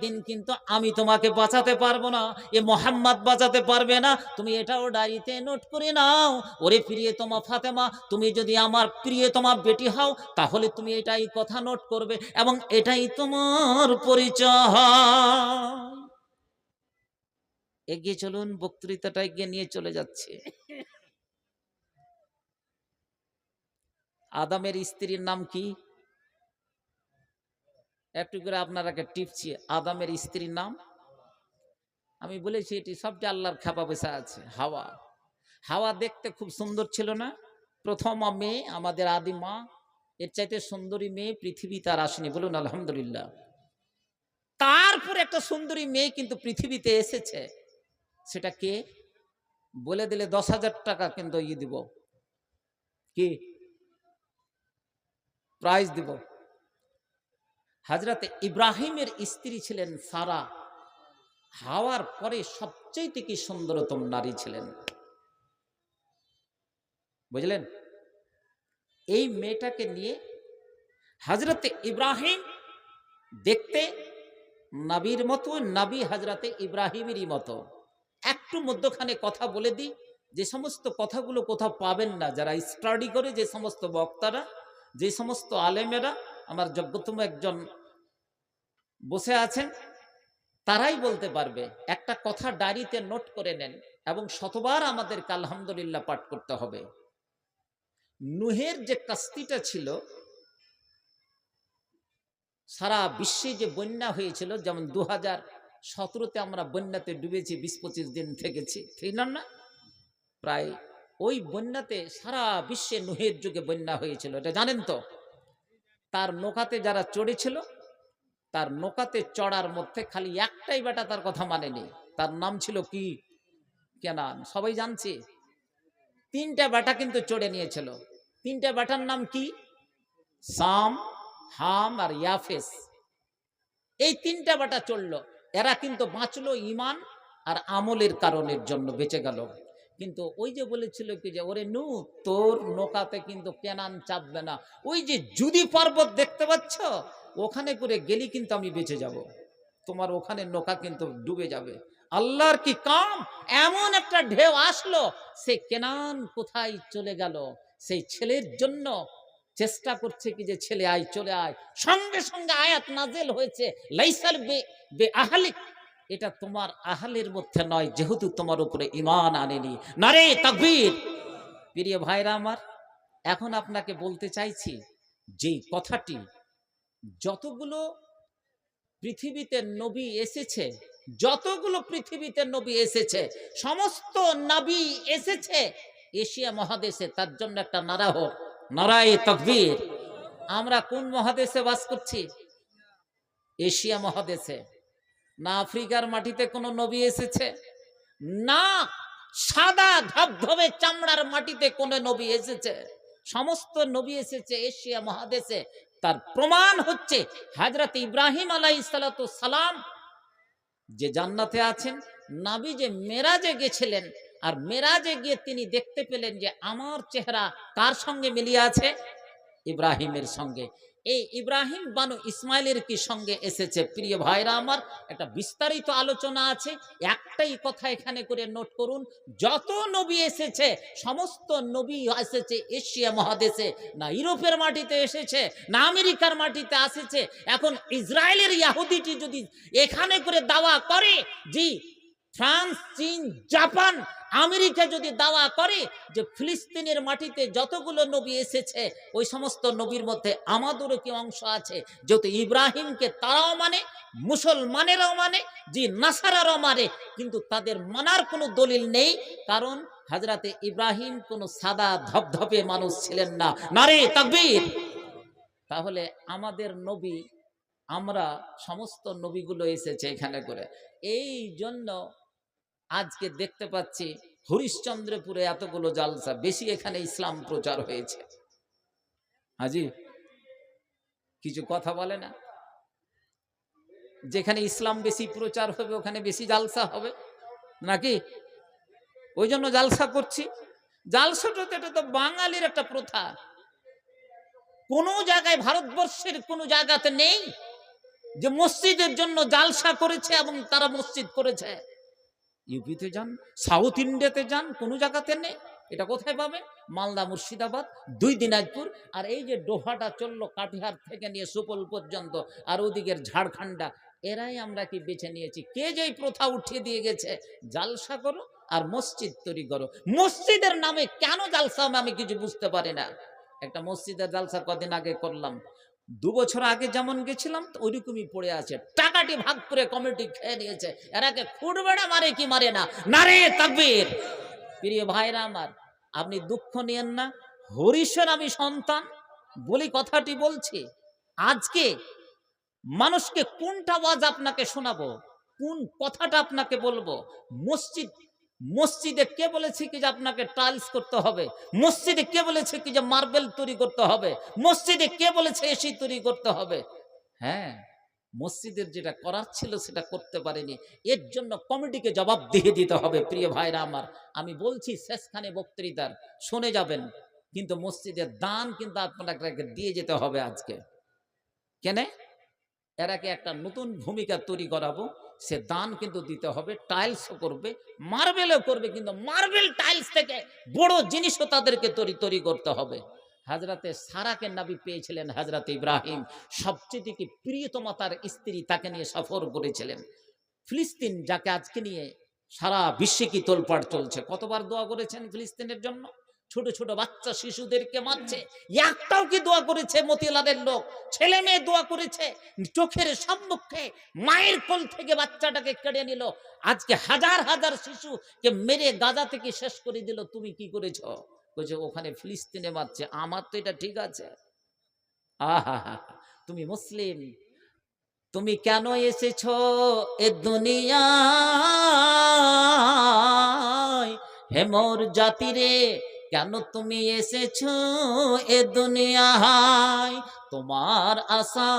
দিন কিন্তু আমি তোমাকে বাঁচাতে পারবো না, এ মোহাম্মদ বাঁচাতে পারবে না। তুমি এটাও ডায়েরিতে নোট করে নাও। ওরে প্রিয়তমা ফাতেমা, তুমি যদি আমার প্রিয়তমা বেটি হও তাহলে তুমি এটাই কথা নোট করবে এবং এটাই তোমার পরিচয়। এগিয়ে চলুন, বক্তৃতাটা এগিয়ে নিয়ে চলে যাচ্ছে। আদমের স্ত্রীর নাম কি? একটু করে আপনারাকে টিপছি। আদমের স্ত্রীর নাম আমি বলেছি, এটি সবটা আল্লাহর খাপা বসা আছে, হাওয়া। হাওয়া দেখতে খুব সুন্দর ছিল না? প্রথম মেয়ে, আমাদের আদি মা। এর চাইতে সুন্দরী মেয়ে পৃথিবীতে আর আসেনি, বলুন আলহামদুলিল্লাহ। তারপরে একটা সুন্দরী মেয়ে কিন্তু পৃথিবীতে এসেছে। সেটা কে? বলে দিলে 10,000 টাকা কিন্তু দিব। কি প্রাইজ দিব? হযরতে ইব্রাহিমের স্ত্রী ছিলেন সারা। হাওয়ার পরে সবচেয়ে কি সুন্দরতম নারী ছিলেন, বুঝলেন? এই মেয়েটাকে নিয়ে হযরতে ইব্রাহিম দেখতে নবীর মতো, নবী হযরতে ইব্রাহিমেরই মতো। একটু মধ্যখানে কথা বলে দিই, যে সমস্ত কথাগুলো কোথাও পাবেন না, যারা স্টাডি করে, যে সমস্ত বক্তারা, যে সমস্ত আলেমেরা, আমার যোগ্যতম একজন বসে আছেন, তারাই বলতে পারবে। একটা কথা ডায়েরিতে নোট করে নেন এবং শতবার আমাদেরকে আলহামদুলিল্লাহ পাঠ করতে হবে। নূহের যে কাস্তিটা ছিল, সারা বিশ্বে যে বন্যা হয়েছিল, যেমন 2017-তে আমরা বন্যাতে ডুবেছি, 20-25 দিন থেকেছি, ঠিক না? প্রায় ওই বন্যাতে সারা বিশ্বে নূহের যুগে বন্যা হয়েছিল, এটা জানেন তো? তার নৌকাতে যারা চড়েছিল, তার নৌকাতে চড়ার মধ্যে খালি একটাই বেটা তার কথা মানেনি। তার নাম ছিল কি? কেনান। সবাই জানছে। 3টা বেটা কিন্তু চড়ে নিয়েছিল। 3টা বেটার নাম কি? সাম, হাম আর ইয়াফেস। এই 3টা বেটা চড়লো। এরা কিন্তু বাঁচলো ঈমান আর আমলের কারণের জন্য বেঁচে গেল। কিন্তু ওই যে বলেছিল কি যে, ওরে নূহ, তোর নৌকাতে কিন্তু কেনান চাপবে না। ওই যে জুদি পর্বত দেখতে পাচ্ছ, ওখানে করে গেলি কিন্তু আমি বেঁচে যাব, তোমার ওখানে নৌকা কিন্তু ডুবে যাবে। আল্লাহর কি কাম! এমন একটা ঢেউ আসলো, সে কেনান কোথায় চলে গেল। সেই ছেলের জন্য চেষ্টা করছে কি যে, ছেলে আয়, চলে আয়। সঙ্গে সঙ্গে আয়াত নাজেল হয়েছে, লাইসাল বে আহলিক, এটা তোমার আহলের মধ্যে নয়, যেহেতু তোমার উপরে ঈমান আনেনি। নারে তাকবীর! প্রিয় ভাইরা আমার, এখন আপনাকে বলতে চাইছি, যে কথাটি যতগুলো পৃথিবীতে নবী এসেছে, যতগুলো পৃথিবীতে নবী এসেছে, সমস্ত নবী এসেছে এশিয়া মহাদেশে। তার জন্য একটা নারা হোক, নারায়ে তাকবীর। আমরা কোন মহাদেশে বাস করছি? এশিয়া মহাদেশে। না আফ্রিকার মাটিতে কোনো নবী এসেছে, না সাদা ধবধবে চামড়ার মাটিতে কোনো নবী এসেছে। সমস্ত নবী এসেছে এশিয়া মহাদেশে। তার প্রমাণ হচ্ছে হযরত ইব্রাহিম আলাইহিস সালাতু সালাম যে জান্নাতে আছেন, নবী যে মেরাজে গেছিলেন, আর মেরাজে গিয়ে তিনি দেখতে পেলেন যে আমার চেহারা কার সঙ্গে মিলিয়ে আছে? ইব্রাহিমের সঙ্গে। এই ইব্রাহিম বানু ইসমাইলের কি সঙ্গে এসেছে? প্রিয় ভাইরা আমার, একটা বিস্তারিত আলোচনা আছে, একটাই কথা এখানে করে নোট করুন। যত নবী এসেছে, সমস্ত নবী এসেছে এশিয়া মহাদেশে। না ইউরোপের মাটিতে এসেছে, না আমেরিকার মাটিতে এসেছে। এখন ইসরায়েলের ইহুদিটি যদি এখানে করে দাওয়া করে, জি ফ্রান্স, চীন, জাপান, আমেরিকা যদি দাওয়া করে যে ফিলিস্তিনের মাটিতে যতগুলো নবী এসেছে, ওই সমস্ত নবীর মধ্যে আমাদেরও কি অংশ আছে? যেহেতু ইব্রাহিমকে তারাও মানে, মুসলমানেরাও মানে, জি নাসারারাও মানে, কিন্তু তাদের মানার কোনো দলিল নেই, কারণ হযরতে ইব্রাহিম কোনো সাদা ধবধবে মানুষ ছিলেন না। নারে তাকবীর! তাহলে আমাদের নবী, আমরা সমস্ত নবীগুলো এসেছে এখানে করে। এই জন্য আজকে দেখতে পাচ্ছি হরিশ্চন্দ্রপুরে এতগুলো জালসা, বেশি এখানে ইসলাম প্রচার হয়েছে। হাজি কিছু কথা বলে না? যেখানে ইসলাম বেশি প্রচার হবে ওখানে বেশি জালসা হবে নাকি? ওই জন্য জালসা করছি। জালসাটা তো, এটা তো বাঙালির একটা প্রথা। কোন জায়গায় ভারতবর্ষের কোন জায়গাতে নেই যে মসজিদের জন্য জালসা করেছে এবং তারা মসজিদ করেছে। ইউপিতে যান, সাউথ ইন্ডিয়াতে যান, কোন জায়গাতে নেই। এটা কোথায় পাবে? মালদা, মুর্শিদাবাদ, 2 দিনাজপুর। আর এই যে ডোভাটা চললো কাটিহার থেকে নিয়ে সুপল পর্যন্ত, আর ওদিকের ঝাড়খণ্ডা, এরাই আমরা কি বেছে নিয়েছি। কে যেই প্রথা উঠিয়ে দিয়ে গেছে, জালসা করো আর মসজিদ তৈরি করো। মসজিদের নামে কেন জালসা আমি কিছু বুঝতে পারি না। একটা মসজিদের জালসা কদিন আগে করলাম, 2 বছর আগে যেমন গেছিলাম তো ওইরকমই পড়ে আছে। টাকাটি ভাগ করে কমিটি খেয়ে নিয়েছে। এরাকে খুঁড়বেড়া মারে কি মারে না? নারে তাকবীর! প্রিয় ভাইরা আমার, আপনি দুঃখ নিয়েন না। হরিশের আমি সন্তান বলি কথাটি বলছি। আজকে মানুষকে কোনটা আওয়াজ আপনাকে শোনাবো, কোন কথাটা আপনাকে বলবো? মসজিদ, মসজিদে কে বলেছে কি যে আপনাকে টাইলস করতে হবে? মসজিদে কে বলেছে কি যে মার্বেল তৈরি করতে হবে? মসজিদে কে বলেছে এসি তৈরি করতে হবে? হ্যাঁ, মসজিদের যেটা করার ছিল সেটা করতে পারেনি, এর জন্য কমিটিকে জবাব দিয়ে দিতে হবে। প্রিয় ভাইরা আমার, আমি বলছি শেষখানে বক্তৃতার, শুনে যাবেন, কিন্তু মসজিদের দান কিন্তু আপনাকে দিয়ে যেতে হবে আজকে। কেন? এরাকে একটা নতুন ভূমিকা তৈরি করাবো, সে দান কিন্তু দিতে হবে। টাইলসও করবে, মার্বেলও করবে, কিন্তু মার্বেল টাইলস থেকে বড় জিনিসও তাদেরকে তৈরি করতে হবে। হাজরাতে সারাকে নবী পেয়েছিলেন হাজরাতে ইব্রাহিম, সবচেয়ে কি প্রিয়তমা তার স্ত্রী, তাকে নিয়ে সফর করেছিলেন ফিলিস্তিন, যাকে আজকে নিয়ে সারা বিশ্বে কি তোলপাড় চলছে। কতবার দোয়া করেছেন ফিলিস্তিনের জন্য? ছোট ছোট বাচ্চা শিশুদেরকে মারছে, একটাও কি দোয়া করেছে? মতিলালের লোক ছেলে মেয়ে দোয়া করেছে? চোখের সম্মুখে মায়ের কোল থেকে বাচ্চাটাকে কেড়ে নিল। আজকে হাজার হাজার শিশুকে মেরে গাজা থেকে শেষ করে দিল। তুমি কি করেছ? বলছে ওখানে ফিলিস্তিনে মারছে, আমার তো এটা ঠিক আছে। আহা, তুমি মুসলিম, তুমি কেন এসেছো এ দুনিয়ায়? হে মোর জাতি রে, কেন তুমি এসেছো এ দুনিয়ায়? তোমার আশা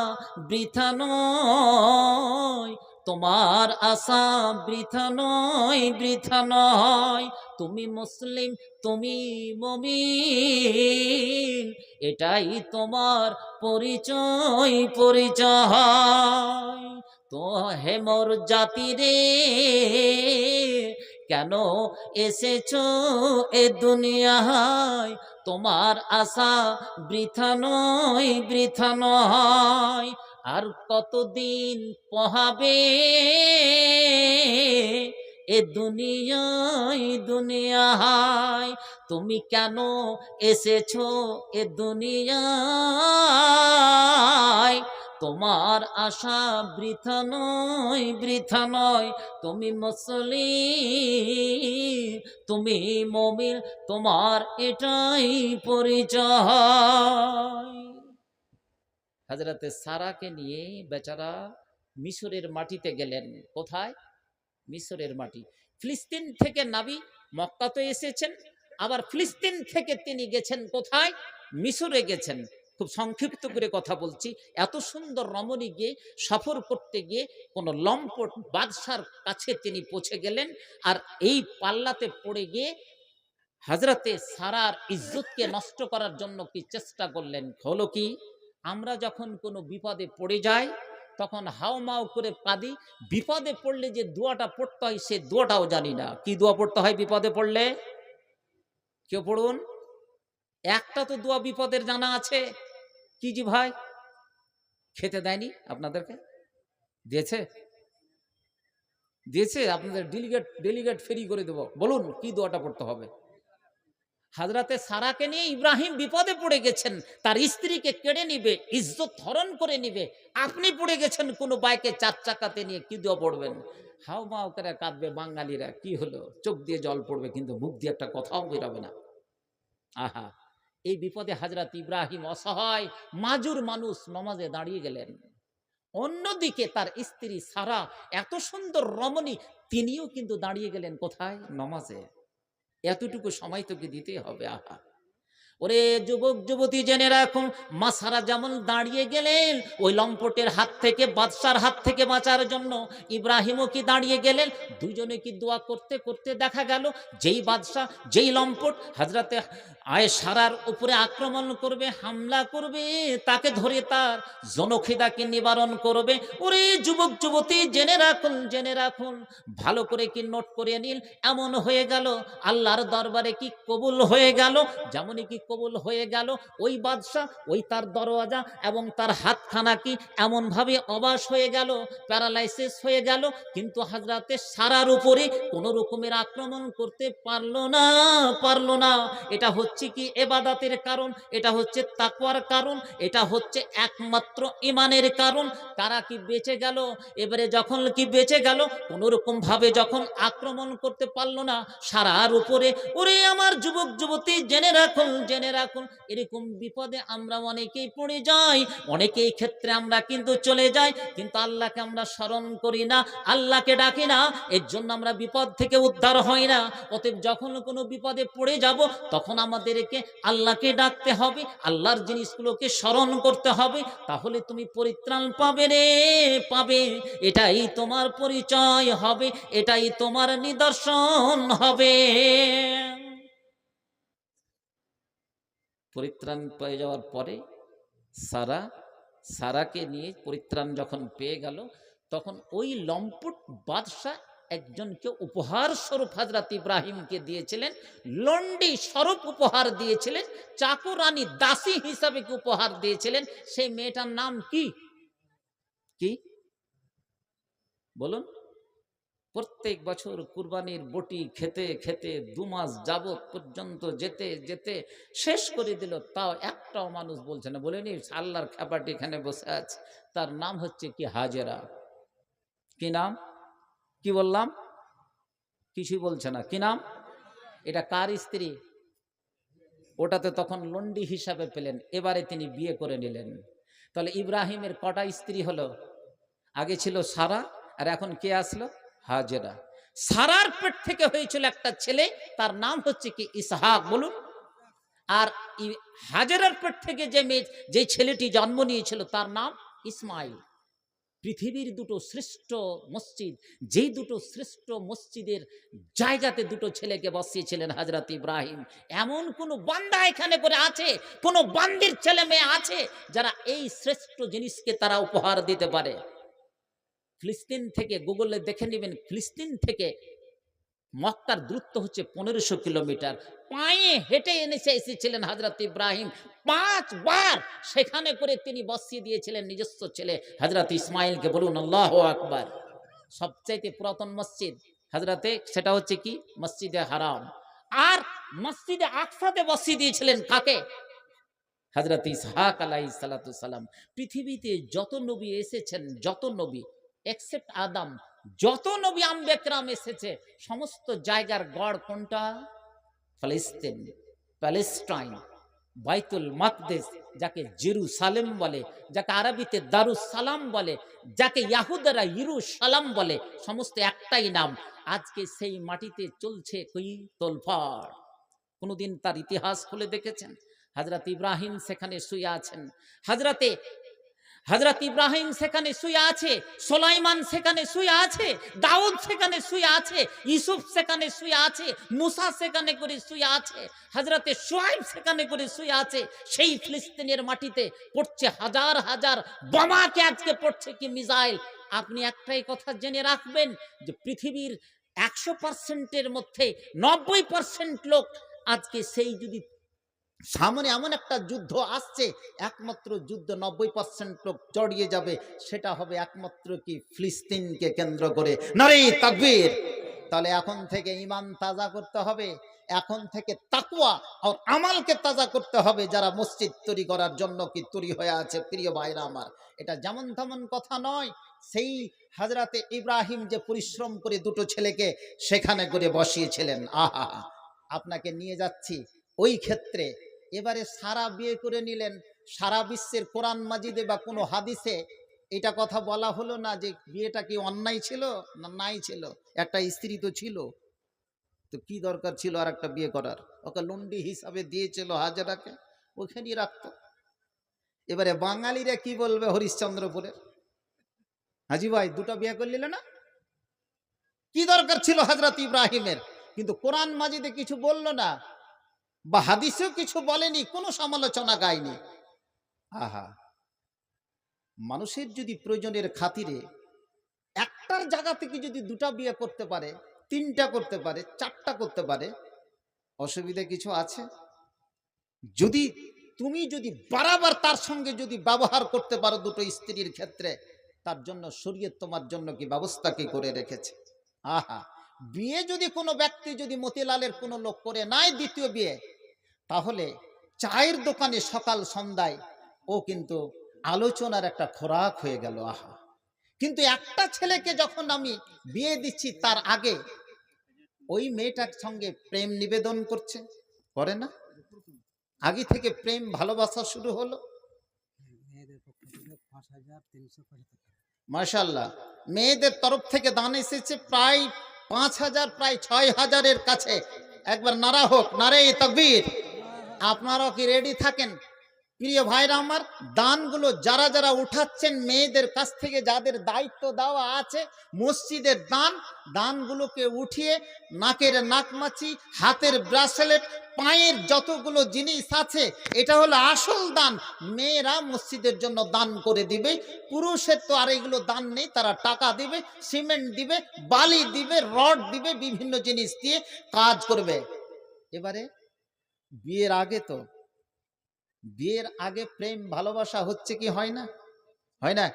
বৃথা নয়, তোমার আশা বৃথা নয়, বৃথা নয়। তুমি মুসলিম, তুমি মুমিন, এটাই তোমার পরিচয়, পরিচয়। তো হে মোর জাতি রে, কেন এসেছো এ দুনিয়ায়? তোমার আশা বৃথা নয়, বৃথা নয়। আর কতদিন পোহাবে এ দুনিয়ায়, দুনিয়ায়? তুমি কেন এসেছো এ দুনিয়ায়? তোমার আশা বৃথা নয়, বৃথা নয়। তুমি মুসলিম, তুমি মুমিন, তোমার এটাই পরিচয়। হযরতে সারাকে নিয়ে বেচারা মিশরের মাটিতে গেলেন। কোথায়? মিশরের মাটি। ফিলিস্তিন থেকে নবী মক্কা তো এসেছেন, আবার ফিলিস্তিন থেকে তিনি গেছেন কোথায়? মিশরে গেছেন। খুব সংক্ষিপ্ত করে কথা বলছি। এত সুন্দর রমণী গিয়ে সফর করতে গিয়ে কোন লম্পট বাদশার কাছে তিনি পৌঁছে গেলেন, আর এই পাল্লাতে পড়ে গিয়ে হযরতে সারার ইজ্জতকে নষ্ট করার জন্য কি চেষ্টা করলেন। হলো কি, আমরা যখন কোনো বিপদে পড়ে যাই তখন হাউমাউ করে কাঁদি। বিপদে পড়লে যে দোয়াটা পড়তে হয় সে দোয়াটাও জানি না। কি দোয়া পড়তে হয় বিপদে পড়লে? কেউ পড়ুন। একটা তো দোয়া বিপদের জানা আছে। কি জি ভাই? খেতে দেয়নি আপনাদেরকে? দিয়েছে? দিয়েছে? আপনাদের ডেলিগেট ফ্রি করে দেবো। বলুন কি দোয়াটা পড়তে হবে? হযরতে সারাকে নিয়ে ইব্রাহিম বিপদে পড়ে গেছেন, তার স্ত্রীকে কেড়ে নিবে, ইজ্জত হরণ করে নিবে। আপনি পড়ে গেছেন কোনো বাইকে 4 চাকাতে নিয়ে, কি দোয়া পড়বেন? হাউমাউ করে কাঁদবে বাঙালিরা। কি হলো? চোখ দিয়ে জল পড়বে, কিন্তু মুখ দিয়ে একটা কথাও বেরোবে না। আহা, এই বিপদে হযরত ইব্রাহিম অসহায় মাজুর মানুষ নামাজে দাঁড়িয়ে গেলেন। অন্যদিকে তার স্ত্রী সারা, এত সুন্দর রমণী, তিনিও কিন্তু দাঁড়িয়ে গেলেন কোথায়? নামাজে। এতটুকু সময় তোকে দিতে হবে। আহা, ওরে যুবক যুবতী জেনে রাখুন, মা সারা যেমন দাঁড়িয়ে গেলেন ওই লম্পটের হাত থেকে, বাদশার হাত থেকে বাঁচার জন্য, ইব্রাহিমও কি দাঁড়িয়ে গেলেন। দুজনে কি দোয়া করতে করতে দেখা গেল যেই বাদশা, যেই লম্পট হযরতে আয় সারার উপরে আক্রমণ করবে, হামলা করবে, তাকে ধরে তার জনখিদাকে নিবারণ করবে। ওরে যুবক যুবতী, জেনে রাখুন, ভালো করে কি নোট করে নিন। এমন হয়ে গেল আল্লাহর দরবারে কি কবুল হয়ে গেল, যেমনই কি কবুল হয়ে গেল ওই বাদশাহ, ওই তার দরওয়াজা এবং তার হাতখানা কি এমনভাবে অবাস হয়ে গেল, প্যারালাইসিস হয়ে গেল, কিন্তু হাজরাতে সারার উপরে কোনো রকমের আক্রমণ করতে পারলো না। এটা হচ্ছে কি ইবাদতের কারণ, এটা হচ্ছে তাকওয়ার কারণ, এটা হচ্ছে একমাত্র ঈমানের কারণ। তারা কি বেঁচে গেল। এবারে যখন কি বেঁচে গেল, কোনো রকম ভাবে যখন আক্রমণ করতে পারলো না সারার উপরে, ওরে আমার যুবক যুবতী, জেনে রাখুন, এরকম বিপদে আমরা অনেকেই পড়ে যাই, অনেকেই ক্ষেত্রে আমরা কিন্তু চলে যাই, কিন্তু আল্লাহকে আমরা স্মরণ করি না, আল্লাহকে ডাকি না, এর জন্য আমরা বিপদ থেকে উদ্ধার হই না। অতএব যখন কোনো বিপদে পড়ে যাব, তখন আমাদেরকে আল্লাহকে ডাকতে হবে, আল্লাহর জিনিসগুলোকে স্মরণ করতে হবে, তাহলে তুমি পরিত্রাণ পাবে রে, পাবে। এটাই তোমার পরিচয় হবে, এটাই তোমার নিদর্শন হবে। পরিত্রাণ পেয়ে যাওয়ার পরে সারাকে নিয়ে পরিত্রাণ যখন পেয়ে গেল, তখন ওই লম্পট বাদশাহ একজনকে উপহার স্বরূপ হযরত ইব্রাহিমকে দিয়েছিলেন, লন্ডি স্বরূপ উপহার দিয়েছিলেন, চাকরানী দাসী হিসাবে উপহার দিয়েছিলেন। সেই মেয়েটার নাম কি কি বলুন? প্রত্যেক বছর কুরবানির বটি খেতে খেতে 2 মাস যাবত পর্যন্ত যেতে যেতে শেষ করে দিল, তাও একটাও মানুষ বলছে না। বলেনি আল্লাহর খেপাটি এখানে বসে আছে, তার নাম হচ্ছে কি হাজেরা। কি নাম? কি বললাম? কিছুই বলছে না। কি নাম? এটা কার স্ত্রী? ওটাতে তখন লন্ডি হিসাবে পেলেন, এবারে তিনি বিয়ে করে নিলেন। তাহলে ইব্রাহিমের কটা স্ত্রী হলো? আগে ছিল সারা, আর এখন কে আসলো? হাজেরা। সারার পেট থেকে হয়েছিল একটা ছেলে, তার নাম হচ্ছে কি ইসহাক। বলুন। আর হাজেরার পেট থেকে যে ছেলেটি জন্ম নিয়েছিল তার নাম ইসমাইল। পৃথিবীর দুটো শ্রেষ্ঠ মসজিদ, যেই দুটো শ্রেষ্ঠ মসজিদের জায়গাতে দুটো ছেলেকে বসিয়েছিলেন হযরত ইব্রাহিম। এমন কোন বান্দা এখানে করে আছে, কোন বান্দির ছেলে মেয়ে আছে যারা এই শ্রেষ্ঠ জিনিসকে তারা উপহার দিতে পারে? ফিলিস্তিন থেকে, গুগলে দেখে নেবেন, ফিলিস্তিন থেকে মক্কার দূরত্ব হচ্ছে 1500 কিলোমিটার। পায়ে হেঁটে এসেছিলেন হযরত ইব্রাহিম। 5 বার সেখানে করে তিনি বসিয়ে দিয়েছিলেন নিজস্ব ছেলে হযরত ইসমাইলকে। বলুন আল্লাহু আকবার। সবচাইতে পুরাতন মসজিদ হযরতে, সেটা হচ্ছে কি মসজিদে হারাম। আর মসজিদে আকসাতে বসিয়ে দিয়েছিলেন কাকে? হযরত ইসহাক আলাইহিস সালাতু সালাম। পৃথিবীতে যত নবী এসেছেন, যত নবী এক্সেপ্ট আদম, যত নবী আম্বিয়া এসেছে, সমস্ত জায়গার গড় কোনটা? ফিলিস্তিন, প্যালেস্টাইন, বাইতুল মাকদেস, যাকে জেরুসালেম বলে, যাকে আরবিতে দারুস সালাম বলে, যাকে ইয়াহুদারা ইরুসালাম বলে, সমস্ত একটাই নাম। আজকে সেই মাটিতে চলছে কই তোলফাড়। কোনদিন তার ইতিহাস খুলে দেখেছেন? হযরত ইব্রাহিম সেখানে শুয়ে আছেন, হযরত ইব্রাহিম সেখানে শুয়ে আছে, সুলাইমান সেখানে শুয়ে আছে, দাউদ সেখানে শুয়ে আছে, ইউসুফ সেখানে শুয়ে আছে, মুসা সেখানে করে শুয়ে আছে, হযরতে শুআয়ব সেখানে করে শুয়ে আছে। সেই ফিলিস্তিনের মাটিতে পড়ছে হাজার হাজার বোমাকে, আজকে পড়ছে কি মিসাইল। আপনি একটাই কথা জেনে রাখবেন যে পৃথিবীর 100%-এর মধ্যে 90% লোক আজকে সেই যদি সামনে এমন একটা যুদ্ধ আসছে, একমাত্র যুদ্ধ 90% লোক জড়িয়ে যাবে, সেটা হবে একমাত্র কি ফিলিস্তিনকে কেন্দ্র করে। নারে তাকবীর। তাহলে এখন থেকে ঈমান তাজা করতে হবে, এখন থেকে তাকওয়া আর আমালকে তাজা করতে হবে, যারা মসজিদ তৈরি করার জন্য কি তৈরি হয়ে আছে। প্রিয় ভাইরা আমার, এটা যেমন তেমন কথা নয়। সেই হযরতে ইব্রাহিম যে পরিশ্রম করে দুটো ছেলেকে সেখানে করে বসিয়েছিলেন, আহা, আপনাকে নিয়ে যাচ্ছি ওই ক্ষেত্রে। এবারে সারা বিয়ে করে নিলেন। সারা বিশ্বের কোরআন মাজিদে বা কোনো হাদিসে এটা কথা বলা হলো না যে বিয়েটা কি অন্যায় ছিল না নাই ছিল। একটা স্ত্রী তো ছিল, তো কি দরকার ছিল আর একটা বিয়ে করার? ওকে লন্ডি হিসাবে দিয়েছিল হাজেরাকে, ওখানেই রাখতো। এবারে বাঙালিরা কি বলবে হরিশ্চন্দ্রপুরের? হাজি ভাই দুটো বিয়ে করে নিল না, কি দরকার ছিল হযরত ইব্রাহিমের? কিন্তু কোরআন মাজিদে কিছু বললো না। বা হাদিসেও কিছু বলেনি, কোনো সমালোচনা গায়নি। আহা, মানুষের যদি প্রয়োজনের খাতিরে একটার জায়গা থেকে যদি দুটা বিয়ে করতে পারে, তিনটা করতে পারে, চারটা করতে পারে, অসুবিধা কিছু আছে? যদি তুমি যদি বারবার তার সঙ্গে যদি ব্যবহার করতে পারো দুটো স্ত্রীর ক্ষেত্রে, তার জন্য শরীয়ত তোমার জন্য কি ব্যবস্থা কি করে রেখেছে। আহা, বিয়ে যদি কোনো ব্যক্তি যদি মতিলালের কোনো লোক করে নাই দ্বিতীয় বিয়ে, তাহলে চায়ের দোকানে সকাল সন্ধ্যায় ও কিন্তু আলোচনার একটা খোরাক হয়ে গেল। আহা, কিন্তু একটা ছেলেকে যখন আমি বিয়ে দিচ্ছি, তার আগে ওই মেয়েটার সঙ্গে প্রেম নিবেদন করছে, করে না? আগে থেকে প্রেম ভালোবাসা শুরু হলো। মাশাআল্লাহ, মেয়েদের তরফ থেকে দান এসেছে প্রায় 5,000, প্রায় 6,000-এর কাছে। একবার নারা হোক, নারে তাকবীর। আপনারাও কি রেডি থাকেন? প্রিয় ভাইরা আমার, দানগুলো যারা যারা উঠাচ্ছেন মেয়েদের কাছ থেকে, যাদের দায়িত্ব দেওয়া আছে মসজিদের দান, দানগুলোকে উঠিয়ে নাকের নাকমাছি, হাতের ব্রাসলেট, পায়ের যতগুলো জিনিস আছে, এটা হলো আসল দান। মেয়েরা মসজিদের জন্য দান করে দিবে, পুরুষের তো আর এগুলো দান নেই। তারা টাকা দিবে, সিমেন্ট দিবে, বালি দিবে, রড দিবে, বিভিন্ন জিনিস দিয়ে কাজ করবে। এবারে বিয়ের আগে তো, বিয়ের আগে প্রেম ভালোবাসা হচ্ছে কি হয় না? হয় না?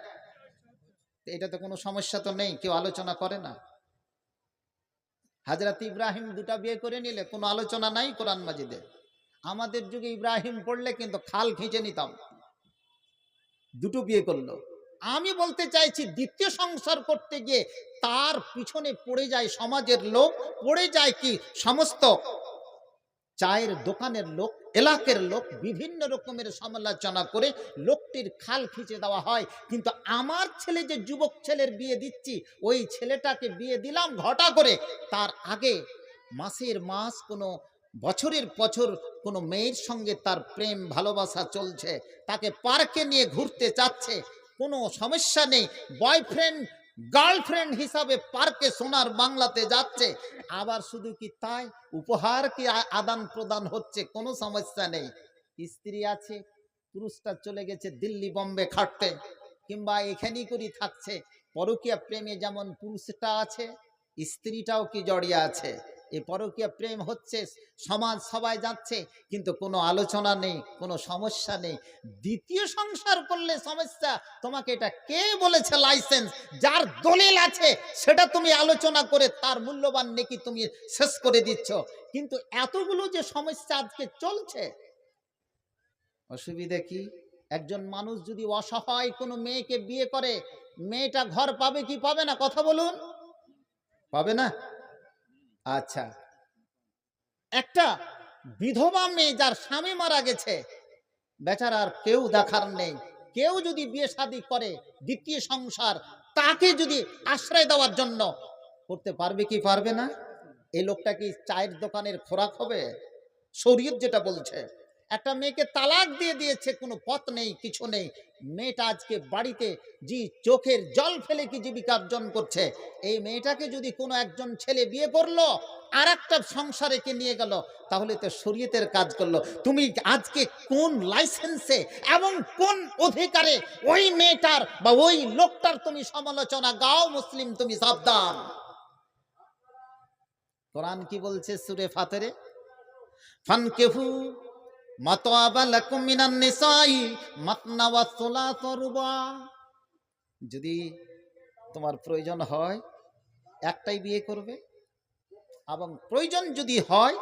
এটা তো কোনো সমস্যা তো নেই, কেউ আলোচনা করে না। হযরত ইব্রাহিম দুটা বিয়ে করে নিলে কোনো আলোচনা নাই কোরআন মাজিদে। আমাদের যুগে ইব্রাহিম পড়লে কিন্তু খাল খিঁচে নিতাম, দুটো বিয়ে করলো। আমি বলতে চাইছি, দ্বিতীয় সংসার করতে গিয়ে তার পিছনে পড়ে যায় সমাজের লোক, পড়ে যায় কি সমস্ত চায়ের দোকানের লোক, এলাকার লোক, বিভিন্ন রকমের সমালোচনা করে লোকটির খাল খিঁচে দেওয়া হয়। কিন্তু আমার ছেলে যে যুবক ছেলের বিয়ে দিচ্ছি, ওই ছেলেটাকে বিয়ে দিলাম ঘটা করে, তার আগে মাসের মাস, কোনো বছরের বছর কোনো মেয়ের সঙ্গে তার প্রেম ভালোবাসা চলছে, তাকে পার্কে নিয়ে ঘুরতে চাচ্ছে, কোনো সমস্যা নেই। বয়ফ্রেন্ড গার্লফ্রেন্ড হিসাবে পার্কে সোনার বাংলাতে যাচ্ছে। আবার শুধু কি তাই, উপহার কি আদান প্রদান হচ্ছে, কোনো সমস্যা নেই। স্ত্রী আছে, পুরুষটা চলে গেছে দিল্লি বম্বে খাটতে, কিংবা এখানেই করি থাকছে। পরকীয়া প্রেমে যেমন পুরুষটা আছে, স্ত্রীটাও কি জড়িয়ে আছে। এই পরকীয়া প্রেম হচ্ছে, সমাজ সবাই যাচ্ছে, কিন্তু কোনো আলোচনা নেই, কোনো সমস্যা নেই। দ্বিতীয় সংসার করলে সমস্যা। তোমাকে এটা কে বলেছে লাইসেন্স? যার দলিল আছে সেটা তুমি আলোচনা করে তার মূল্যবান নেকি তুমি শেষ করে দিচ্ছ। কিন্তু এতগুলো যে সমস্যা আজকে চলছে, অসুবিধা কি? একজন মানুষ যদি অসহায় কোনো মেয়েকে বিয়ে করে, মেয়েটা ঘর পাবে কি পাবে না? কথা বলুন, পাবে না? আচ্ছা, একটা বিধবা মেয়ে যার স্বামী মারা গেছে, বেচারার কেউ দেখার নেই, কেউ যদি বিয়ে শাদী করে দ্বিতীয় সংসার, তাকে যদি আশ্রয় দেওয়ার জন্য করতে পারবে কি পারবে না? এই লোকটা কি চায়ের দোকানের খোরাক হবে? শরীয়ত যেটা বলছে, একটা মেয়েকে তালাক দিয়ে দিয়েছে, কোনো পথ নেই, কিছু নেই। মেয়েটা আজকে বাড়িতে জি চোখের জল ফেলে কি জীবিকা অর্জন করছে। এই মেয়েটাকে যদি কোনো একজন ছেলে বিয়ে করলো, আর একটা সংসারে কে নিয়ে গেল, তাহলে তো শরীয়তের কাজ করলো। তুমি আজকে কোন লাইসেন্সে এবং কোন অধিকারে ওই মেয়েটার বা ওই লোকটার তুমি সমালোচনা গাও? মুসলিম তুমি সাবধান। কোরআন কি বলছে সূরা ফাতিরে? ফানকিহু মাতাবা লাকুম মিনান নিসাই মাতনা ওয়া সুলাসা রুবা। যদি তোমার প্রয়োজন হয় একটাই বিয়ে করবে, এবং প্রয়োজন যদি হয়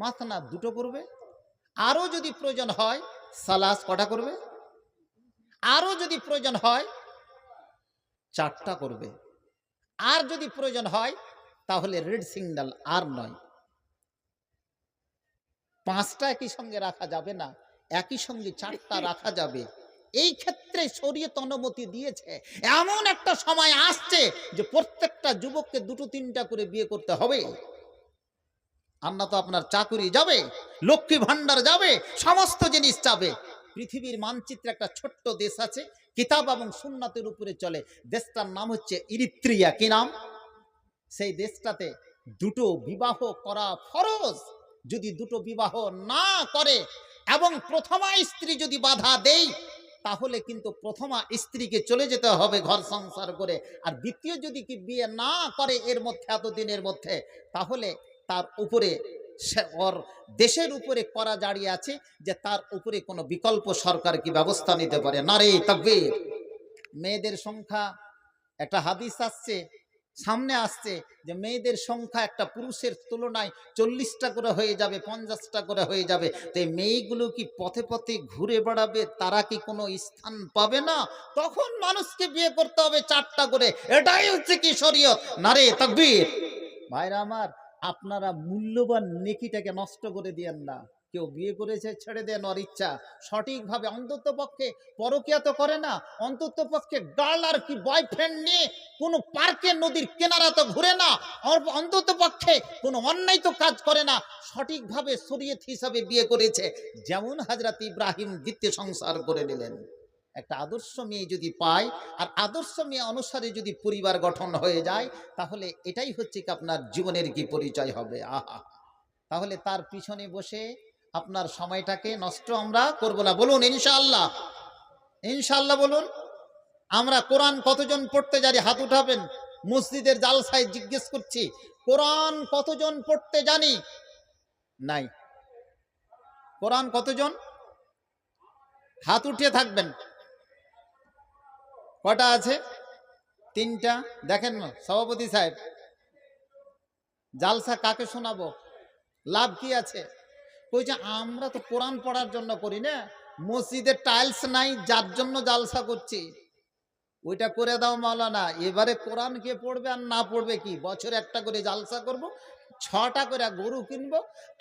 মাতনা দুটো করবে, আরো যদি প্রয়োজন হয় সালাস কটা করবে, আরো যদি প্রয়োজন হয় চারটা করবে, আর যদি প্রয়োজন হয় তাহলে রেড সিগন্যাল, আর নয়। পাঁচটা একই সঙ্গে রাখা যাবে না, একই সঙ্গে চারটা রাখা যাবে। এই ক্ষেত্রে শরীয়ত অনুমতি দিয়েছে। এমন একটা সময় আসছে যে প্রত্যেকটা যুবককে দুটো তিনটা করে বিয়ে করতে হবে। আর না তো আপনার চাকুরি যাবে, লক্ষ্মী ভান্ডার যাবে, সমস্ত জিনিস যাবে। পৃথিবীর মানচিত্রে একটা ছোট্ট দেশ আছে, কিতাব এবং সুন্নাতের উপরে চলে। দেশটার নাম হচ্ছে ইরিত্রিয়া। কি নাম? সেই দেশটাতে দুটো বিবাহ করা ফরজ। যদি দুটো বিবাহ না করে এবং প্রথমা স্ত্রী যদি বাধা দেয়, তাহলে কিন্তু প্রথমা স্ত্রীকে চলে যেতে হবে ঘর সংসার করে। আর দ্বিতীয় যদি কি বিয়ে না করে এর মধ্যে, এতদিনের মধ্যে, তাহলে তার উপরে ওর দেশের উপরে করা জারি আছে যে তার উপরে কোনো বিকল্প সরকার কি ব্যবস্থা নিতে পারে। নারে তাকবীর। মেয়েদের সংখ্যা, একটা হাদিস আসছে, সামনে আসছে যে মেয়েদের সংখ্যা একটা পুরুষের তুলনায় 40টা করে হয়ে যাবে, 50টা করে হয়ে যাবে। তো এই মেয়েগুলো কি পথে পথে ঘুরে বেড়াবে, তারা কি কোনো স্থান পাবে না? তখন মানুষকে বিয়ে করতে হবে 4টা করে। এটাই হচ্ছে কি শরীয়ত। নারে তাকবীর। ভাইরা আমার, আপনারা মূল্যবান নেকিটাকে নষ্ট করে দিয়েন না। কেউ বিয়ে করেছে, ছেড়ে দেন ওর ইচ্ছা, সঠিকভাবে অন্তত পক্ষে পরকিয়া তো করে না, অন্তত পক্ষে গার্ল আর কি বয়ফ্রেন্ড নিয়ে কোনো পার্কে নদীর কিনারা তো ঘুরে না, অন্তত পক্ষে কোনো অন্যায় তো কাজ করে না, সঠিকভাবে শরীয়ত হিসাবে বিয়ে করেছে। যেমন হযরত ইব্রাহিম দ্বিতীয় সংসার করে নিলেন। একটা আদর্শ মেয়ে যদি পায় আর আদর্শ মেয়ে অনুসারে যদি পরিবার গঠন হয়ে যায়, তাহলে এটাই হচ্ছে কি আপনার জীবনের কি পরিচয় হবে। আহা, তাহলে তার পিছনে বসে আপনার সময়টাকে নষ্ট আমরা করব না। বলুন ইনশাআল্লাহ। ইনশাআল্লাহ বলুন। আমরা কোরআন কতজন পড়তে জানি? হাত উঠাবেন। মসজিদের জালসায় জিজ্ঞেস করছি, কোরআন কতজন পড়তে জানি? নাই। কোরআন কতজন? হাত উঠিয়ে থাকবেন। কটা আছে? 3টা। দেখেন না সভাপতি সাহেব, জালসা কাকে শোনাবো? লাভ কি আছে? কইছে আমরা তো কোরআন পড়ার জন্য করি না, মসজিদের টাইলস নাই যার জন্য জালসা করছি। ওইটা করে দাও মাওলানা। এবারে কোরআন কে পড়বে আর না পড়বে কি, বছরে একটা করে জালসা করব, 6টা করে গরু কিনবো,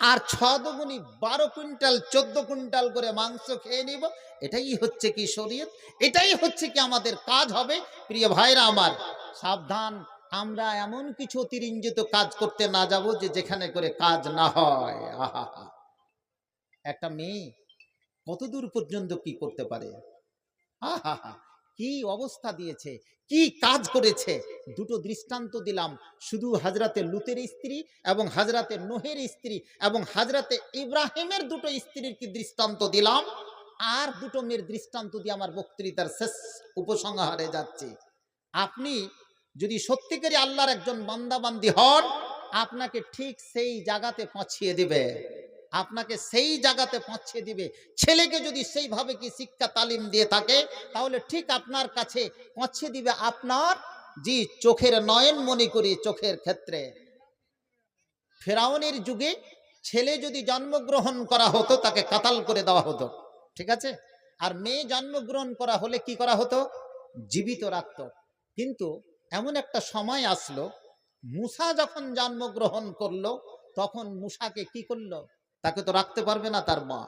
আর 6 দুগুনি 12 কুইন্টাল 14 কুইন্টাল করে মাংস খেয়ে নিব। এটাই হচ্ছে কি শরীয়ত, এটাই হচ্ছে কি আমাদের কাজ হবে। প্রিয় ভাইরা আমার, সাবধান, আমরা এমন কিছু অতিরঞ্জিত কাজ করতে না যাব যে যেখানে করে কাজ না হয়। আহা, একটা মেয়ে কতদূর পর্যন্ত কি করতে পারে। আহা, কি অবস্থা দিয়েছে, কি কাজ করেছে। দুটো দৃষ্টান্ত দিলাম, শুধু হযরতে লুতের স্ত্রী এবং হযরতে নূহের স্ত্রী এবং হযরতে ইব্রাহিমের দুটো স্ত্রীর কি দৃষ্টান্ত দিলাম। আর দুটো মেয়ের দৃষ্টান্ত দিয়ে আমার বক্তৃতার শেষ উপসংহারে যাচ্ছে। আপনি যদি সত্যিকারই আল্লাহর একজন বান্দাবান্দি হন, আপনাকে ঠিক সেই জায়গাতে পৌঁছিয়ে দিবে, আপনাকে সেই জায়গাতে পৌঁছিয়ে দিবে। ছেলেকে যদি সেইভাবে কি শিক্ষা তালিম দিয়ে থাকে, তাহলে ঠিক আপনার কাছে পৌঁছিয়ে দিবে আপনার জি চোখের নয়ন মনে করে চোখের ক্ষেত্রে। ফেরাউনের যুগে ছেলে যদি জন্মগ্রহণ করা হতো তাকে কাতাল করে দেওয়া হতো, ঠিক আছে? আর মেয়ে জন্মগ্রহণ করা হলে কি করা হতো? জীবিত রাখত। কিন্তু এমন একটা সময় আসলো, মূসা যখন জন্মগ্রহণ করলো, তখন মূসাকে কি করলো? তাকে তো রাখতে পারবে না তার মা।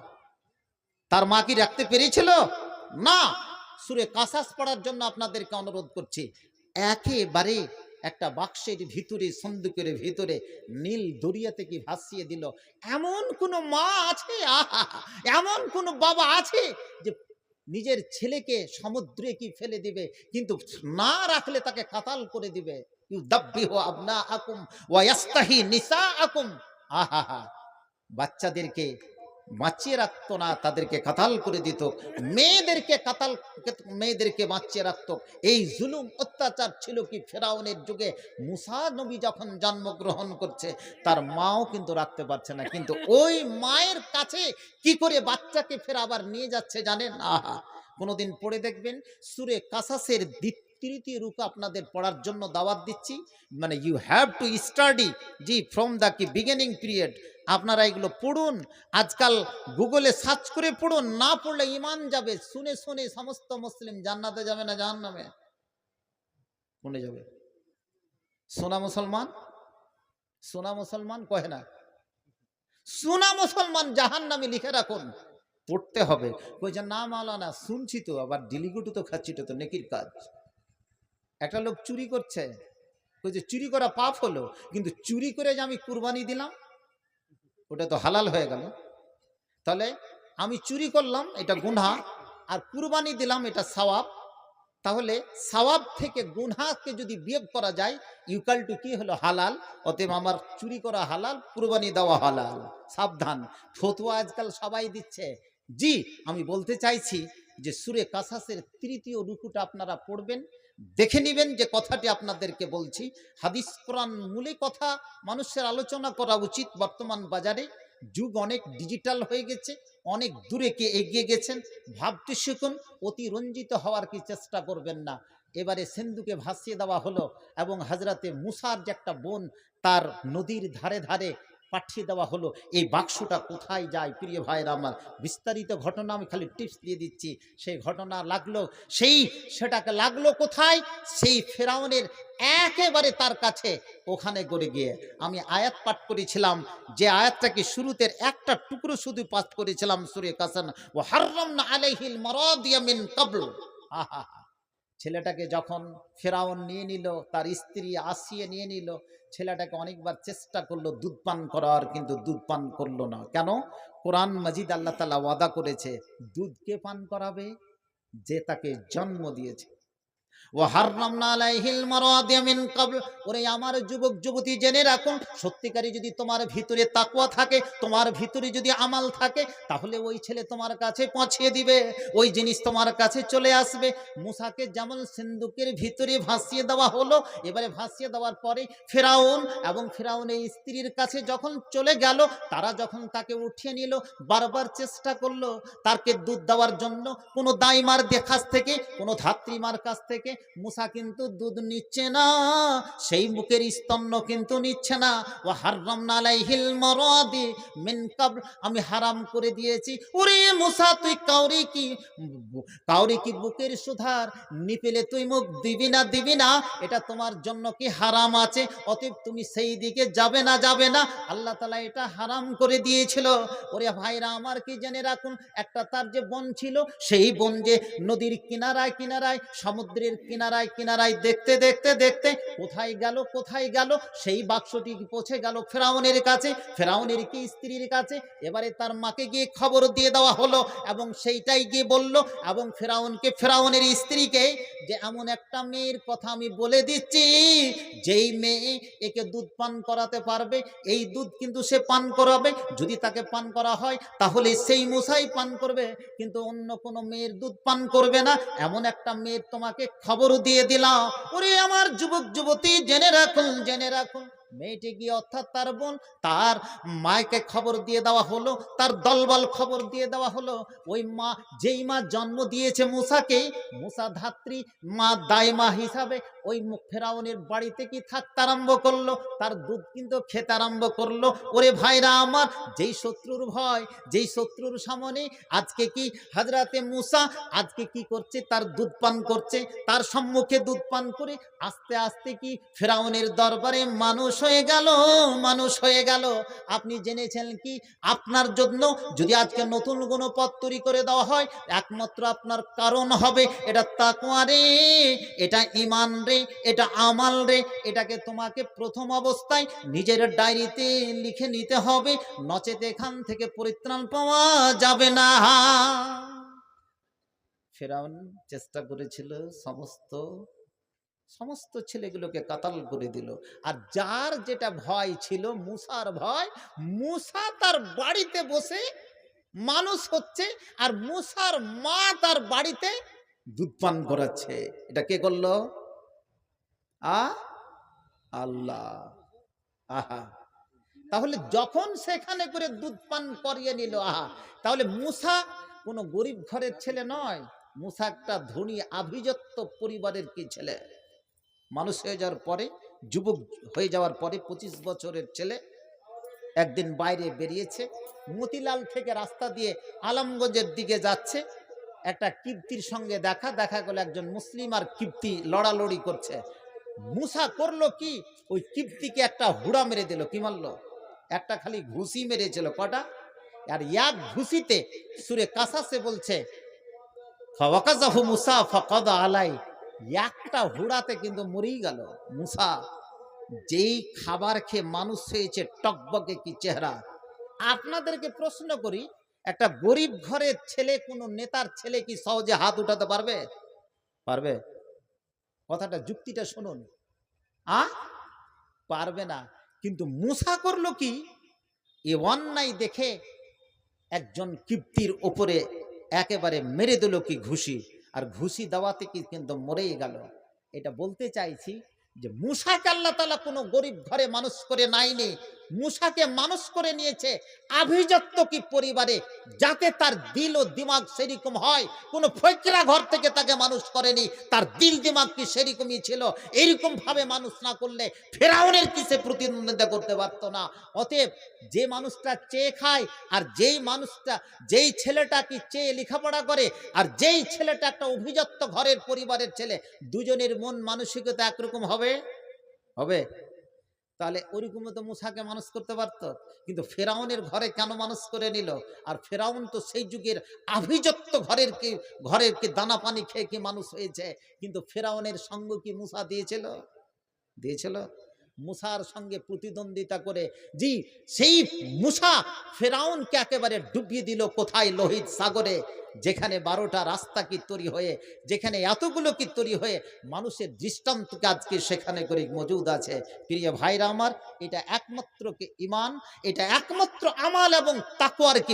তার মা কি রাখতে পেরেছিল? না। সূরা কাসাস পড়ার জন্য আপনাদেরকে অনুরোধ করছি। একেবারে একটা বাক্সের ভিতরে, সন্দুকের ভিতরে নীল দরিয়াতে কি ভাসিয়ে দিল। এমন কোন মা আছে, আহা, এমন কোন বাবা আছে যে নিজের ছেলেকে সমুদ্রে কি ফেলে দিবে, কিন্তু না রাখলে তাকে কাতাল করে দিবে। ইউদাব্বিহু আবনাআকুম ওয়া ইয়াস্তাহি নিসাআকুম। আহা, বাচ্চাদেরকে বাঁচিয়ে রাখতো না, তাদেরকে কাতাল করে দিত। মেয়েদেরকে বাঁচিয়ে রাখতো। এই জুলুম অত্যাচার ছিল কি ফেরাউনের যুগে। মূসা নবী যখন জন্মগ্রহণ করছে, তার মাও কিন্তু রাখতে পারছে না, কিন্তু ওই মায়ের কাছে কি করে বাচ্চাকে ফের আবার নিয়ে যাচ্ছে জানেন? আহা, কোনোদিন পড়ে দেখবেন। সূরা কাসাসের তৃতীয় রূপ আপনাদের পড়ার জন্য দাওয়াত দিচ্ছি। মানে you have to study G from the key beginning period. আপনারা এগুলো পড়ুন, আজকাল গুগলে সার্চ করে পড়ুন, না পড়লে ঈমান যাবে। শুনে শুনে সমস্ত মুসলিম জান্নাতে যাবে না জাহান্নামে? কোনে যাবে? সোনা মুসলমান, সোনা মুসলমান কয় না, সোনা মুসলমান জাহান্নামে লিখে রাখুন, পড়তে হবে। কইছে না মাওলানা, শুনছি তো, আবার ডিলিগুটু তো খাচ্ছি, তো নেকির কাজ। একটা লোক চুরি করছে, কইছে চুরি করা পাপ হলো, কিন্তু চুরি করে যে আমি কুরবানি দিলাম, ওটা তো হালাল হয়ে গেল। তাহলে আমি চুরি করলাম, এটা গুনাহ, আর কুরবানি দিলাম, এটা সওয়াব। তাহলে সওয়াব থেকে গুনহাকে যদি বিয়োগ করা যায় ইকুয়াল টু কি হলো হালাল। অতএব আমার চুরি করা হালাল, কুরবানি দেওয়া হালাল। সাবধান, ফতোয়া আজকাল সবাই দিচ্ছে। জি, আমি বলতে চাইছি যে সূরা কাসাসের ৩য় রুকুটা আপনারা পড়বেন, দেখে নেবেন যে কথাটি আপনাদেরকে বলছি হাদিস কোরআন মূলে কথা মানুষের আলোচনা করা উচিত। বর্তমান বাজারে যুগ অনেক ডিজিটাল হয়ে গেছে, অনেক দূরে কে এগিয়ে গেছেন। ভাবতে শিখুন, অতিরঞ্জিত হওয়ার কি চেষ্টা করবেন না। এবারে সিন্ধুকে ভাসিয়ে দেওয়া হলো এবং হযরতে মুসার যে একটা বোন তার নদীর ধারে ধারে পাঠিয়ে দেওয়া হলো। এই বাক্সটা কোথায় যায় প্রিয় ভাইরা আমার, বিস্তারিত ঘটনা আমি খালি টিপস দিয়ে দিচ্ছি। সেই ঘটনা লাগলো সেটাকে লাগলো কোথায়, সেই ফেরাউনের একেবারে তার কাছে, ওখানে গড়ে গিয়ে আমি আয়াত পাঠ করেছিলাম, যে আয়াতটাকে শুরুতে একটা টুকরো শুধু পাঠ করেছিলাম সূরা কাসাস, ওয়া হাররামনা আলাইহিল মারাদিয়া মিন ক্বাবল। আহা, ছেলেটাকে যখন ফেরাউন নিয়ে নিল, তার স্ত্রী আসিয়ে নিয়ে নিল, ছেলেটাকে অনেকবার চেষ্টা করলো দুধ পান করার, কিন্তু দুধ পান করলো না। কেন? কোরআন মাজিদ আল্লাহ তাআলা ওয়াদা করেছে, দুধ কে পান করাবে? যে তাকে জন্ম দিয়েছে। ওয়া হাররামনা আলাইহিল মারাদিয়া মিন ক্বাবল। ওরে আমার যুবক যুবতী, জেনে রাখুন, সত্যিকারই যদি তোমার ভিতরে তাকওয়া থাকে, তোমার ভিতরে যদি আমাল থাকে, তাহলে ওই ছেলে তোমার কাছে পৌঁছে দিবে, ওই জিনিস তোমার কাছে চলে আসবে। মুসাকে যেমন সিন্ধুকের ভিতরে ভাসিয়ে দেওয়া হলো, এবারে ভাসিয়ে দেওয়ার পরে ফেরাউন এবং ফেরাউনের স্ত্রীর কাছে যখন চলে গেল, তারা যখন তাকে উঠিয়ে নিল, বারবার চেষ্টা করলো তাকে দুধ দেওয়ার জন্য, কোনো দাইমার কাছ থেকে, কোনো ধাত্রীমার কাছ থেকে। মুসা কিন্তু দুধ নিচ্ছে না, সেই মুখের স্তন্য কিন্তু নিচ্ছে না। ওয়া হাররামনা আলাইহিল মারাদি মিন ক্বাবল, আমি হারাম করে দিয়েছি। ওরে মুসা, তুই কাউরি কি বুকের সুধার নিপেলে তুই মুখ দিবি না, দিবি না? এটা তোমার জন্য কি হারাম আছে? অতএব তুমি সেই দিকে যাবে না, যাবে না। আল্লাহ তাআলা এটা হারাম করে দিয়েছিল। ওরে ভাইরা আমার, কি জেনে রাখুন, একটা তার যে বন ছিল, সেই বন যে নদীর কিনারায় কিনারায়, সমুদ্রের কিনারায় কিনারায়, দেখতে দেখতে দেখতে কোথায় গেল, কোথায় গেল, সেই বাক্সটি পৌঁছে গেল ফেরাউনের কাছে, ফেরাউনের কি স্ত্রীর কাছে। এবারে তার মাকে গিয়ে খবর দিয়ে দেওয়া হলো এবং সেইটাই গিয়ে বলল এবং ফেরাউনকে, ফেরাউনের স্ত্রীকে, যে এমন একটা মেয়ের কথা আমি বলে দিচ্ছি, যেই মেয়ে একে দুধ পান করাতে পারবে, এই দুধ কিন্তু সে পান করাবে। যদি তাকে পান করা হয় তাহলে সেই মুসাই পান করবে, কিন্তু অন্য কোনো মেয়ের দুধ পান করবে না। এমন একটা মেয়ের তোমাকে খবর দিয়ে দিলাম। ওরে আমার যুবক যুবতী, জেনে রাখুন, জেনে রাখুন। মেয়েটি গিয়ে, অর্থাৎ তার বোন, তার মাকে খবর দিয়ে দেওয়া হলো, তার দলবল খবর দিয়ে দেওয়া হলো। ওই মা, যেই মা জন্ম দিয়েছে মুসাকে, মুসা ধাত্রী মা, দাইমা হিসাবে ওই ফেরাউনের বাড়িতে কি থাকতে আরম্ভ করলো, তার দুধ কিন্তু খেতে আরম্ভ করলো। ওরে ভাইরা আমার, যেই শত্রুর ভয়, যেই শত্রুর সামনে আজকে কি হযরতে মুসা আজকে কি করছে, তার দুধ পান করছে, তার সম্মুখে দুধ পান করে আস্তে আস্তে কি ফেরাউনের দরবারে মানুষ হয়ে গেল, মানুষ হয়ে গেল। আপনি জেনেছেন কি, আপনার জন্য যদি আজকে নতুন কোনো পথ তৈরি করে দেওয়া হয়, একমাত্র আপনার কারণ হবে এটা তাকওয়া রে, এটা ঈমান রে, এটা আমাল রে। এটাকে তোমাকে প্রথম অবস্থায় নিজের ডায়েরিতে লিখে নিতে হবে, নচেত এখান থেকে পরিত্রাণ পাওয়া যাবে না। ফেরাউন চেষ্টা করেছিল, সমস্ত ছেলেগুলোকে কাতাল করে দিল। আর যার যেটা ভয় ছিল, মুসার ভয়, মুসা তার বাড়িতে বসে মানুষ হচ্ছে, আর মুসার মা তার বাড়িতে দুধ পান করাচ্ছে। এটা কে করলো? আল্লাহ। আহা, তাহলে যখন সেখানে করে দুধ পান করিয়ে নিল, আহা, তাহলে মুসা কোনো গরিব ঘরের ছেলে নয়, মুসা একটা ধনী আভিজাত্য পরিবারের কি ছেলে। মানুষ হয়ে যাওয়ার পরে, যুবক হয়ে যাওয়ার পরে, 25 বছরের ছেলে একদিন বাইরে বেরিয়েছে, মতিলাল থেকে রাস্তা দিয়ে আলমগঞ্জের দিকে যাচ্ছে। একটা কিপ্তির সঙ্গে দেখা গেল, একজন মুসলিম আর কিপ্তি লড়ালড়ি করছে। মুসা করলো কি, ওই কিপ্তিকে একটা হুড়া মেরে দিল। কি মারলো? একটা খালি ঘুষি মেরেছিল। কটা? আর এক ঘুষিতে সূরা কাসাসে বলছে, ফাওয়াকাযাহু মুসা ফাকাদা আলাই, একটা হুড়াতে কিন্তু মরেই গেল মুসা। যেই খাবার খেয়ে মানুষ হয়েছে, টকবকে কি চেহারা। আপনাদেরকে প্রশ্ন করি, একটা গরিব ঘরের ছেলে, কোনো নেতার ছেলে কি সহজে হাত উঠাতে পারবে? পারবে? কথাটা যুক্তিটা শুনুন। আ পারবে না। কিন্তু মূসা করলো কি, এ অন্যায় দেখে একজন কিপ্তির ওপরে একেবারে মেরে দিল কি ঘুষি, আর ঘুষি দেওয়াতে কি কিন্তু মরেই গেল। এটা বলতে চাইছি যে মূসাকে আল্লাহ তাআলা কোনো গরিব ঘরে মানুষ করে নাইনি, মূসাকে মানুষ করে নিয়েছে আভিজাত্য কি পরিবারে, যাতে তার দিল ও দিমাগ সেরকম হয়। কোনো ফকিরা ঘর থেকে তাকে মানুষ করেনি, তার দিল দিমাগ কি সেরকমই ছিল। এইরকম ভাবে মানুষ না করলে ফেরাউনের কিসে প্রতিদ্বন্দ্বিতা করতে পারতো না। অতএব যে মানুষটা চেয়ে খায়, আর যেই ছেলেটা কি চেয়ে লেখাপড়া করে, আর যেই ছেলেটা একটা অভিজাত্য ঘরের পরিবারের ছেলে, দুজনের মন মানসিকতা একরকম হবে হবে তাহলে ওরকম তো মূসাকে মানুষ করতে পারতো। কিন্তু ফেরাউনের ঘরে কেন মানুষ করে নিল? আর ফেরাউন তো সেই যুগের আভিজাত্য ঘরের কি দানা পানি খেয়ে কি মানুষ হয়েছে। কিন্তু ফেরাউনের সঙ্গ কি মূসা দিয়েছিল? মূসার সঙ্গে প্রতিদ্বন্দ্বিতা করে জি সেই মূসা ফেরাউনকে একেবারে ডুবিয়ে দিল কোথায়? লোহিত সাগরে। যেখানে 12টা রাস্তা কি তৈরি হয়ে, যেখানে এতগুলো কি তৈরি হয়ে মানুষের দৃষ্টান্তকে আজকে সেখানে করে মজুদ আছে। প্রিয় ভাইরা আমার, এটা একমাত্র কি ঈমান, এটা একমাত্র আমাল এবং তাকওয়ার কি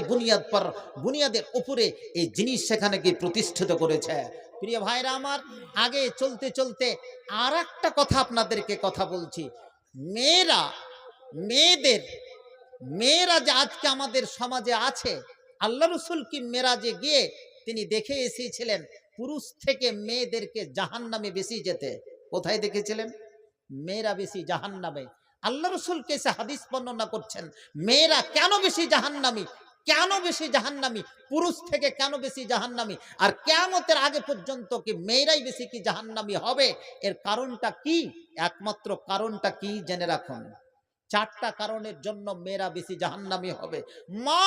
বুনিয়াদের উপরে এই জিনিস সেখানে কি প্রতিষ্ঠিত করেছে। প্রিয় ভাইরা আমার, আগে চলতে চলতে আর একটা কথা আপনাদেরকে কথা বলছি। মেয়েরা মেয়েদের মেয়েরা যে আজকে আমাদের সমাজে আছে, আল্লাহ রসুল কি মেরাজে গিয়ে তিনি দেখে এসেছিলেন পুরুষ থেকে মেয়েদেরকে জাহান্নামে বেশি যেতে। কোথায় দেখেছিলেন? মেয়েরা বেশি জাহান্নামে। আল্লাহ রসুল কেসে হাদিস বর্ণনা করছেন মেয়েরা কেন বেশি জাহান্নামী, কেন বেশি জাহান্নামী, পুরুষ থেকে কেন বেশি জাহান্নামী, আর কিয়ামতের আগে পর্যন্ত কি মেয়েরাই বেশি কি জাহান্নামী হবে। এর কারণটা কি? একমাত্র কারণটা কি জেনে রাখুন। 4টা কারণের জন্য মেয়েরা বেশি জাহান্নামী হবে। মা